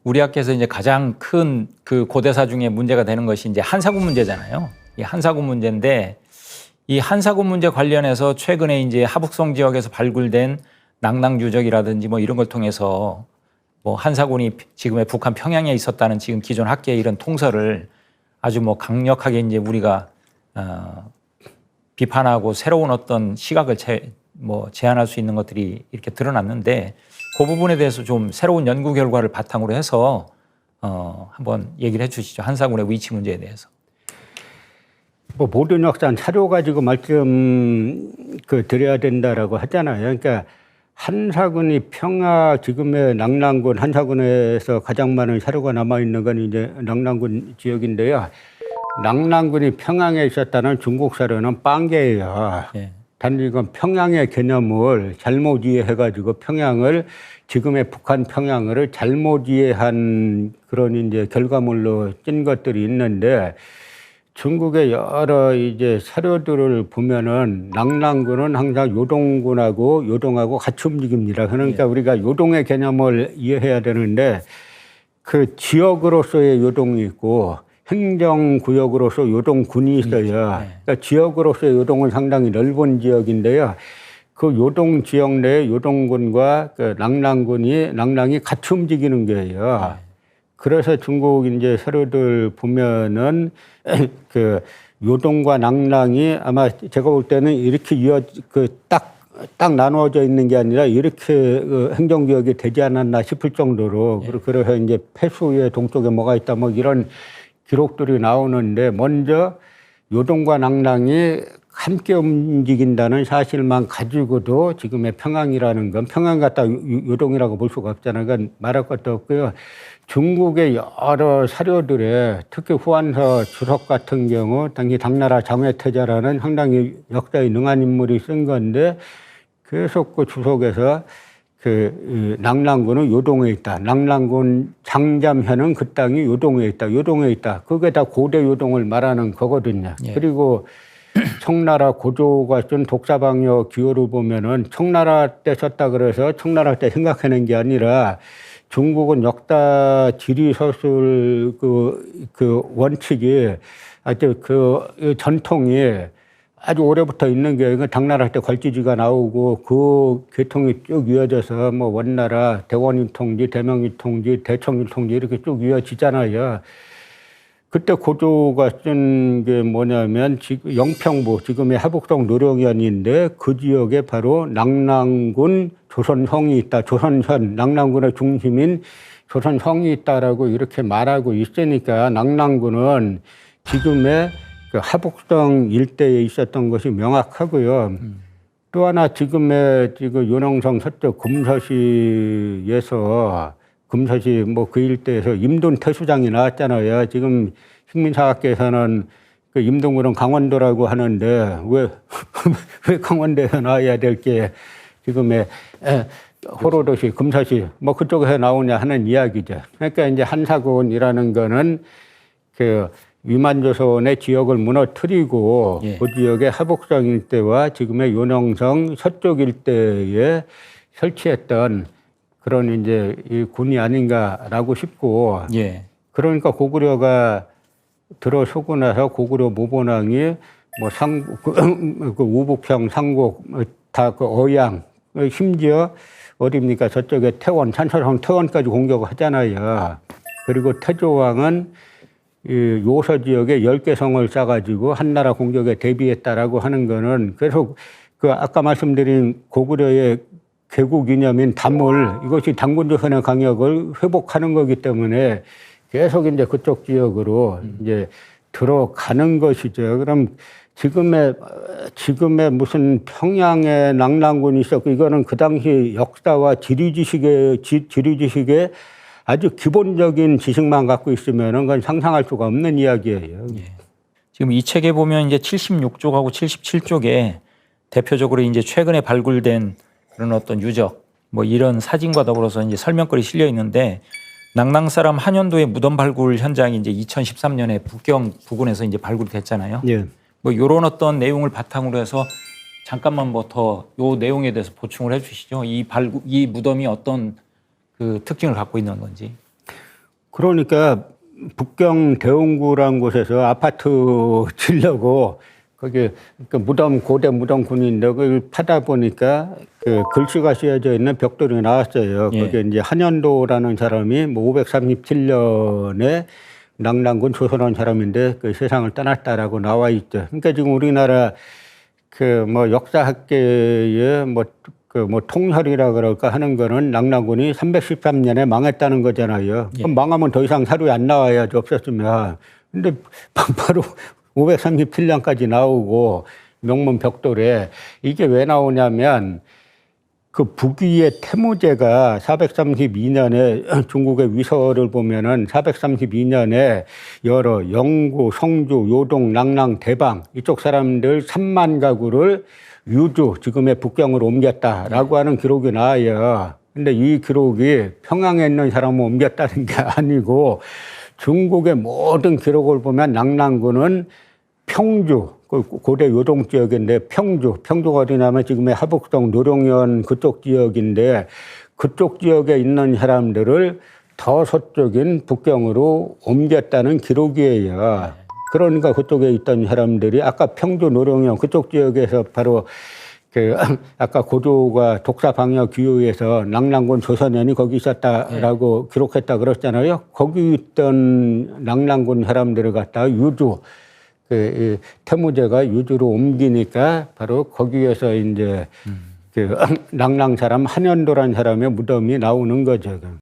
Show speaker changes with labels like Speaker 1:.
Speaker 1: 우리 학교에서 이제 가장 큰 그 고대사 중에 문제가 되는 것이 이제 한사구 문제잖아요. 이 한사구 문제인데 이 한사구 문제 관련해서 최근에 이제 하북성 지역에서 발굴된 낭낭 유적이라든지 뭐 이런 걸 통해서 뭐 한사군이 지금의 북한 평양에 있었다는 지금 기존 학계의 이런 통설을 아주 뭐 강력하게 이제 우리가 비판하고 새로운 어떤 시각을 제안할 수 있는 것들이 이렇게 드러났는데 그 부분에 대해서 좀 새로운 연구 결과를 바탕으로 해서 한번 얘기를 해 주시죠. 한사군의 위치 문제에 대해서.
Speaker 2: 뭐 모든 역사는 사료 가지고 말씀 드려야 된다라고 하잖아요. 그러니까 한사군이 평화 지금의 낭랑군 한사군에서 가장 많은 사료가 남아 있는 건 이제 낭랑군 지역인데요. 낭랑군이 평양에 있었다는 중국 사료는 빤개예요. 네. 단지 이건 평양의 개념을 잘못 이해해가지고 평양을 지금의 북한 평양을 잘못 이해한 그런 이제 결과물로 찐 것들이 있는데 중국의 여러 이제 사료들을 보면은 낭랑군은 항상 요동하고 같이 움직입니다. 그러니까 우리가 요동의 개념을 이해해야 되는데 그 지역으로서의 요동이 있고 행정구역으로서 요동군이 있어요. 그러니까 지역으로서의 요동은 상당히 넓은 지역인데요. 그 요동 지역 내에 요동군과 그 낭랑이 같이 움직이는 거예요. 그래서 중국 이제 사료들 보면은 그 요동과 낭랑이 아마 제가 볼 때는 이렇게 딱 나누어져 있는 게 아니라 이렇게 행정구역이 되지 않았나 싶을 정도로 그래서 이제 폐수의 동쪽에 뭐가 있다 뭐 이런 기록들이 나오는데 먼저 요동과 낭랑이 함께 움직인다는 사실만 가지고도 지금의 평양이라는 건 평양 갖다 요동이라고 볼 수가 없잖아요. 그러니까 말할 것도 없고요. 중국의 여러 사료들에 특히 후한서 주석 같은 경우 당시 당나라 장외태자라는 상당히 역사에 능한 인물이 쓴 건데 계속 그 주석에서 그 낭랑군은 요동에 있다. 낭랑군 장잠현은 그 땅이 요동에 있다. 그게 다 고대 요동을 말하는 거거든요. 그리고 청나라 고조가 쓴 독사방요 기호를 보면은 청나라 때 썼다 그래서 청나라 때 생각하는 게 아니라 중국은 역사 지리 서술 그 원칙이 아주 그 전통이 아주 오래부터 있는 게 당나라 때 걸지지가 나오고 그 계통이 쭉 이어져서 뭐 원나라, 대원인 통지, 대명인 통지, 대청인 통지 이렇게 쭉 이어지잖아요. 그때 고조가 쓴 게 뭐냐면 지금 영평부 지금의 하북성 노령현인데 그 지역에 바로 낭랑군 조선성이 있다. 조선현 낭랑군의 중심인 조선성이 있다라고 이렇게 말하고 있으니까 낭랑군은 지금의 그 하북성 일대에 있었던 것이 명확하고요. 또 하나 지금 요농성 서쪽 금서시에서 뭐 그 일대에서 임돈 태수장이 나왔잖아요. 지금 식민사학계에서는 그 임동군은 강원도라고 하는데 왜 강원도에서 나와야 될 게 지금의 호로도시, 금서시 뭐 그쪽에서 나오냐 하는 이야기죠. 그러니까 이제 한사군이라는 거는 그 위만조선의 지역을 무너뜨리고 그 지역의 하북성 일대와 지금의 요농성 서쪽 일대에 설치했던 그런 이제 이 군이 아닌가라고 싶고 그러니까 고구려가 들어서고 나서 고구려 모본왕이 뭐 그 우북평 상곡 다 그 어양 심지어 어디입니까 저쪽에 태원 산서성 태원까지 공격을 하잖아요. 그리고 태조왕은 이 요서 지역에 10개 성을 쌓아가지고 한나라 공격에 대비했다라고 하는 거는 계속 그 아까 말씀드린 고구려의 개국 이념인 담을 이것이 단군조선의 강역을 회복하는 거기 때문에 계속 이제 그쪽 지역으로 이제 들어가는 것이죠. 그럼 지금의 무슨 평양에 낭랑군이 있었고 이거는 그 당시 역사와 지리지식의 아주 기본적인 지식만 갖고 있으면은 그건 상상할 수가 없는 이야기예요.
Speaker 1: 지금 이 책에 보면 이제 76쪽하고 77쪽에 대표적으로 이제 최근에 발굴된 그런 어떤 유적, 뭐 이런 사진과 더불어서 이제 설명글이 실려 있는데 낭랑 사람 한현도의 무덤 발굴 현장이 이제 2013년에 북경 부근에서 이제 발굴됐잖아요. 뭐 이런 어떤 내용을 바탕으로 해서 잠깐만 뭐 더 요 내용에 대해서 보충을 해주시죠. 이 무덤이 어떤 그 특징을 갖고 있는 건지.
Speaker 2: 그러니까 북경 대원구라는 곳에서 아파트 지려고 거기 그 무덤 고대 무덤군인데 그걸 파다 보니까 그 글씨가 쓰여져 있는 벽돌이 나왔어요.
Speaker 1: 예.
Speaker 2: 거기에 이제 한현도라는 사람이 뭐 537년에 낙랑군 조선한 사람인데 그 세상을 떠났다라고 나와 있죠. 그러니까 지금 우리나라 그 뭐 역사학계의 뭐 통혈이라 그럴까 하는 거는 낙랑군이 313년에 망했다는 거잖아요.
Speaker 1: 예.
Speaker 2: 그럼 망하면 더 이상 사료이 안 나와야지 없었으면. 근데 바로 537년까지 나오고 명문 벽돌에 이게 왜 나오냐면 그 북위의 태무제가 432년에 중국의 위서를 보면은 432년에 여러 영구, 성주, 요동, 낙랑, 대방 이쪽 사람들 3만 가구를 유주, 지금의 북경으로 옮겼다라고 하는 기록이 나와요. 근데 이 기록이 평양에 있는 사람을 옮겼다는 게 아니고 중국의 모든 기록을 보면 낙랑군은 평주, 고대 요동 지역인데 평주가 어디냐면 지금의 하북성, 노룡현 그쪽 지역인데 그쪽 지역에 있는 사람들을 더 서쪽인 북경으로 옮겼다는 기록이에요. 그러니까 그쪽에 있던 사람들이 아까 평주, 노룡현 그쪽 지역에서 바로 그 아까 고조가 독사방역 기호에서 낙랑군 조선현이 거기 있었다라고 기록했다 그랬잖아요. 거기 있던 낙랑군 사람들을 갖다가 유주 그 태무제가 유주로 옮기니까 바로 거기에서 이제 그 낙랑 사람 한현도란 사람의 무덤이 나오는 거죠.